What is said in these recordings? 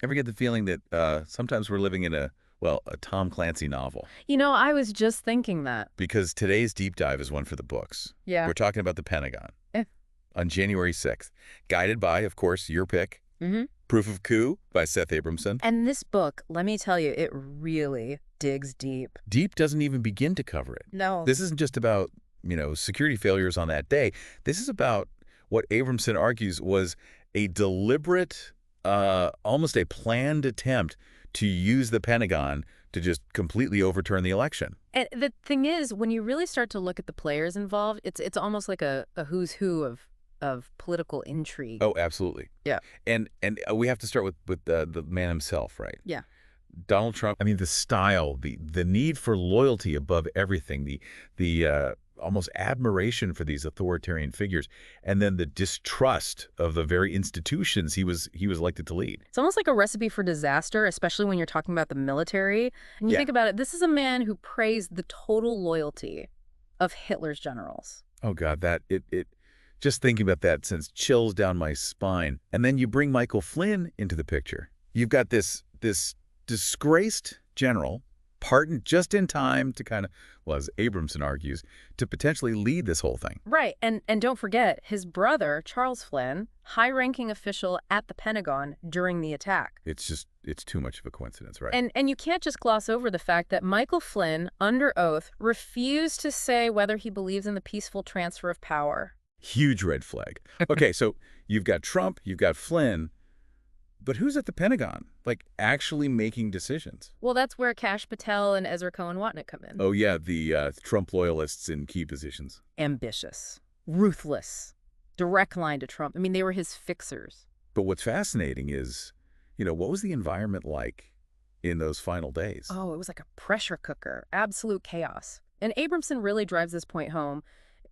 Ever get the feeling that sometimes we're living in a Tom Clancy novel? I was just thinking that. Because today's deep dive is one for the books. Yeah. We're talking about the Pentagon Eh. on January 6th, guided by, of course, your pick, Mm-hmm. Proof of Coup by Seth Abramson. And this book, let me tell you, it really digs deep. Deep doesn't even begin to cover it. No. This isn't just about, security failures on that day. This is about what Abramson argues was a deliberate, almost a planned attempt to use the Pentagon to just completely overturn the election. And the thing is, when you really start to look at the players involved, it's almost like a who's who of political intrigue. Oh, absolutely. Yeah. And we have to start with the man himself, right? Yeah. Donald Trump. I mean, the style, the need for loyalty above everything, the almost admiration for these authoritarian figures, and then the distrust of the very institutions he was elected to lead. It's almost like a recipe for disaster, especially when you're talking about the military. And you think about it, this is a man who praised the total loyalty of Hitler's generals. Oh God, just thinking about that sends chills down my spine. And then you bring Michael Flynn into the picture. You've got this disgraced general, pardoned just in time to kind of, well, as Abramson argues, to potentially lead this whole thing. Right. And don't forget, his brother, Charles Flynn, high-ranking official at the Pentagon during the attack. It's too much of a coincidence, right? And you can't just gloss over the fact that Michael Flynn, under oath, refused to say whether he believes in the peaceful transfer of power. Huge red flag. Okay, so you've got Trump, you've got Flynn, but who's at the Pentagon, like, actually making decisions? Well, that's where Kash Patel and Ezra Cohen-Watnick come in. Oh, yeah, the Trump loyalists in key positions. Ambitious, ruthless, direct line to Trump. I mean, they were his fixers. But what's fascinating is, what was the environment like in those final days? Oh, it was like a pressure cooker, absolute chaos. And Abramson really drives this point home.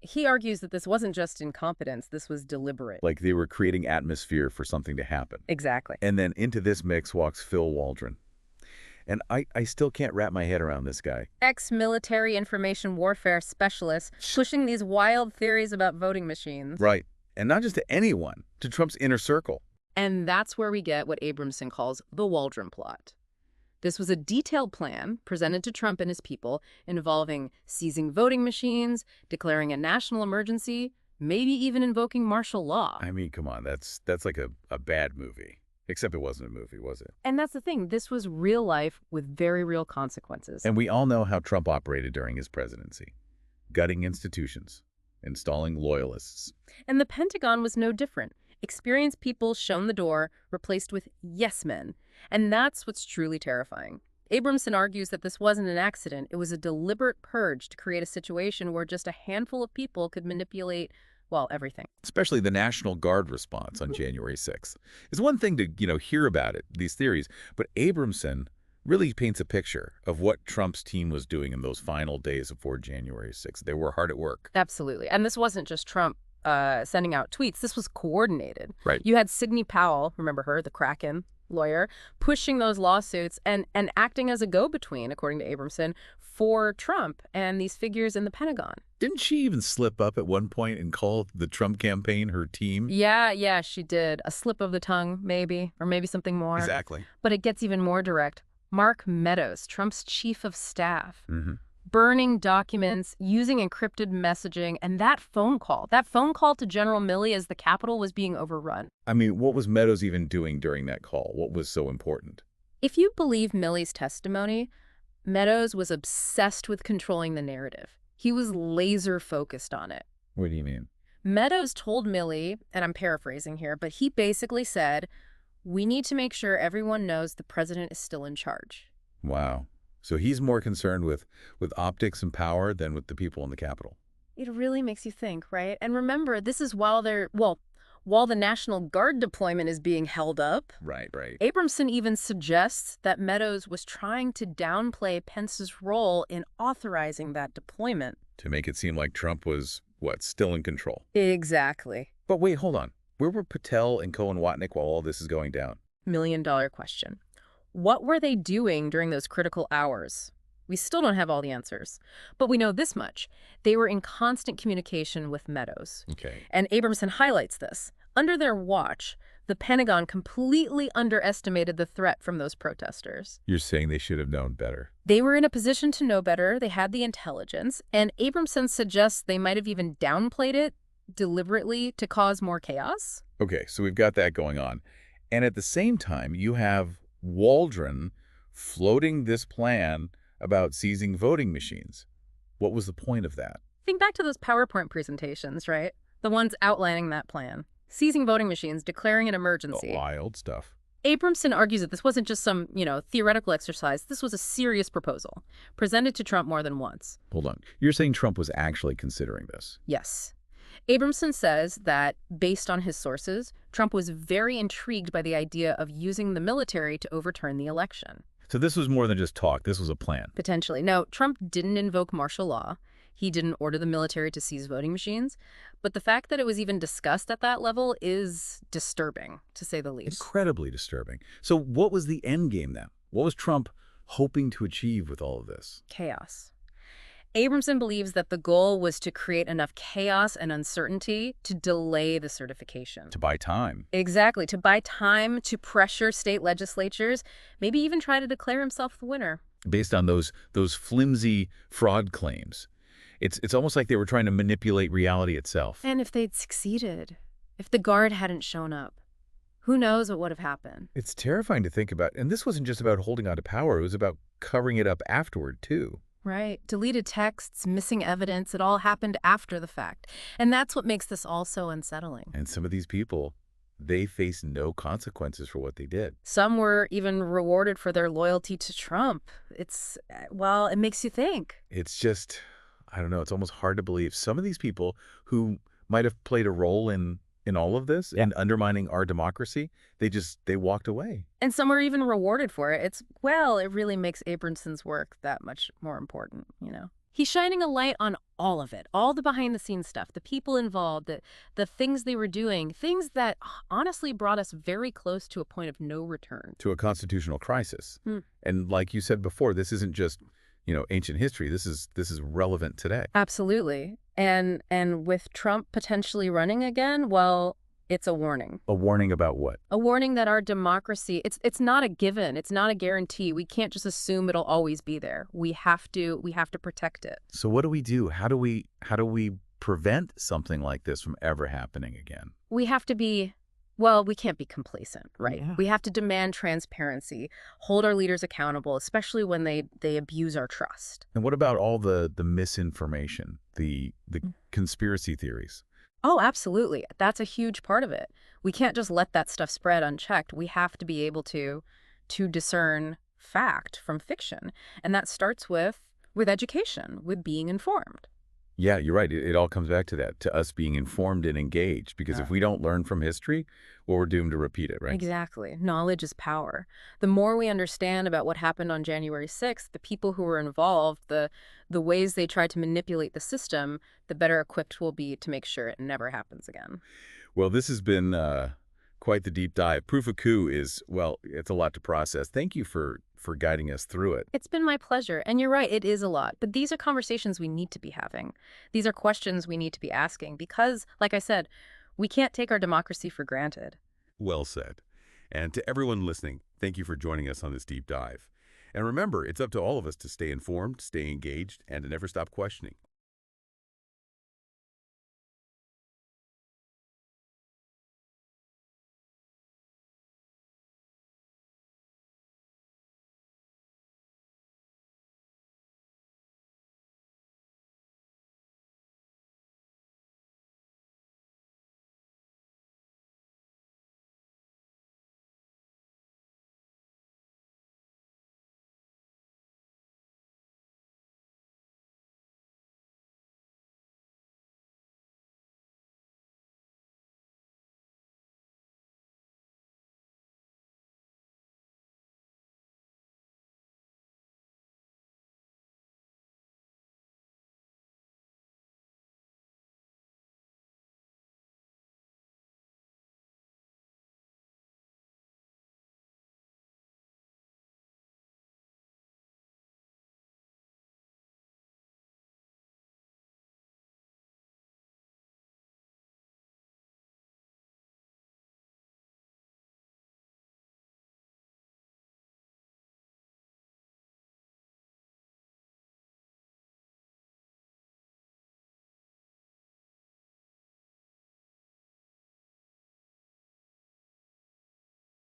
He argues that this wasn't just incompetence, this was deliberate. Like they were creating atmosphere for something to happen. Exactly. And then into this mix walks Phil Waldron. And I still can't wrap my head around this guy. Ex-military information warfare specialist pushing these wild theories about voting machines. Right. And not just to anyone, to Trump's inner circle. And that's where we get what Abramson calls the Waldron plot. This was a detailed plan presented to Trump and his people involving seizing voting machines, declaring a national emergency, maybe even invoking martial law. I mean, come on, that's like a bad movie. Except it wasn't a movie, was it? And that's the thing. This was real life with very real consequences. And we all know how Trump operated during his presidency. Gutting institutions, installing loyalists. And the Pentagon was no different. Experienced people shown the door, replaced with yes men. And that's what's truly terrifying. Abramson argues that this wasn't an accident. It was a deliberate purge to create a situation where just a handful of people could manipulate, well, everything. Especially the National Guard response on January 6th. It's one thing to, hear about it, these theories, but Abramson really paints a picture of what Trump's team was doing in those final days before January 6th. They were hard at work. Absolutely. And this wasn't just Trump sending out tweets. This was coordinated. Right. You had Sidney Powell, remember her, the Kraken lawyer, pushing those lawsuits and acting as a go-between, according to Abramson, for Trump and these figures in the Pentagon. Didn't she even slip up at one point and call the Trump campaign her team? Yeah, she did. A slip of the tongue, maybe, or maybe something more. Exactly. But it gets even more direct. Mark Meadows, Trump's chief of staff, Mm-hmm. burning documents, using encrypted messaging, and that phone call to General Milley as the Capitol was being overrun. I mean, what was Meadows even doing during that call? What was so important? If you believe Milley's testimony, Meadows was obsessed with controlling the narrative. He was laser focused on it. What do you mean? Meadows told Milley, and I'm paraphrasing here, but he basically said, "We need to make sure everyone knows the president is still in charge." Wow. So he's more concerned with optics and power than with the people in the Capitol. It really makes you think, right? And remember, this is while the National Guard deployment is being held up. Right. Abramson even suggests that Meadows was trying to downplay Pence's role in authorizing that deployment. To make it seem like Trump was, still in control. Exactly. But wait, hold on. Where were Patel and Cohen-Watnick while all this is going down? $1 million question. What were they doing during those critical hours? We still don't have all the answers. But we know this much. They were in constant communication with Meadows. Okay. And Abramson highlights this. Under their watch, The Pentagon completely underestimated the threat from those protesters. You're saying they should have known better. They were in a position to know better, they had the intelligence, and Abramson suggests they might have even downplayed it deliberately to cause more chaos. Okay, so we've got that going on. And at the same time, you have Waldron floating this plan about seizing voting machines. What was the point of that? Think back to those PowerPoint presentations, right? The ones outlining that plan. Seizing voting machines, declaring an emergency. Wild stuff. Abramson argues that this wasn't just some, theoretical exercise. This was a serious proposal, presented to Trump more than once. Hold on. You're saying Trump was actually considering this? Yes. Abramson says that, based on his sources, Trump was very intrigued by the idea of using the military to overturn the election. So this was more than just talk. This was a plan. Potentially. No, Trump didn't invoke martial law. He didn't order the military to seize voting machines. But the fact that it was even discussed at that level is disturbing, to say the least. Incredibly disturbing. So what was the end game then? What was Trump hoping to achieve with all of this? Chaos. Abramson believes that the goal was to create enough chaos and uncertainty to delay the certification. To buy time. Exactly. To buy time, to pressure state legislatures, maybe even try to declare himself the winner. Based on those flimsy fraud claims. It's almost like they were trying to manipulate reality itself. And if they'd succeeded, if the guard hadn't shown up, who knows what would have happened? It's terrifying to think about. And this wasn't just about holding on to power. It was about covering it up afterward, too. Right. Deleted texts, missing evidence, it all happened after the fact. And that's what makes this all so unsettling. And some of these people, they face no consequences for what they did. Some were even rewarded for their loyalty to Trump. It makes you think. It's just, I don't know, it's almost hard to believe some of these people who might have played a role in all of this and undermining our democracy, they walked away. And some were even rewarded for it. It really makes Abramson's work that much more important, He's shining a light on all of it, all the behind-the-scenes stuff, the people involved, the things they were doing, things that honestly brought us very close to a point of no return. To a constitutional crisis. And like you said before, this isn't just, ancient history. This is relevant today. Absolutely. And with Trump potentially running again, well, it's a warning. A warning about what? A warning that our democracy, it's not a given. It's not a guarantee. We can't just assume it'll always be there. We have to protect it. So what do we do? How do we prevent something like this from ever happening again? We have to be, we can't be complacent, right? Yeah. We have to demand transparency, hold our leaders accountable, especially when they abuse our trust. And what about all the misinformation, the conspiracy theories? Oh, absolutely. That's a huge part of it. We can't just let that stuff spread unchecked. We have to be able to discern fact from fiction. And that starts with education, with being informed. Yeah, you're right. It all comes back to that, to us being informed and engaged. Because if we don't learn from history, well, we're doomed to repeat it, right? Exactly. Knowledge is power. The more we understand about what happened on January 6th, the people who were involved, the ways they tried to manipulate the system, the better equipped we'll be to make sure it never happens again. Well, this has been quite the deep dive. Proof of Coup is, it's a lot to process. Thank you for guiding us through it. It's been my pleasure. And you're right, it is a lot. But these are conversations we need to be having. These are questions we need to be asking because, like I said, we can't take our democracy for granted. Well said. And to everyone listening, thank you for joining us on this deep dive. And remember, it's up to all of us to stay informed, stay engaged, and to never stop questioning.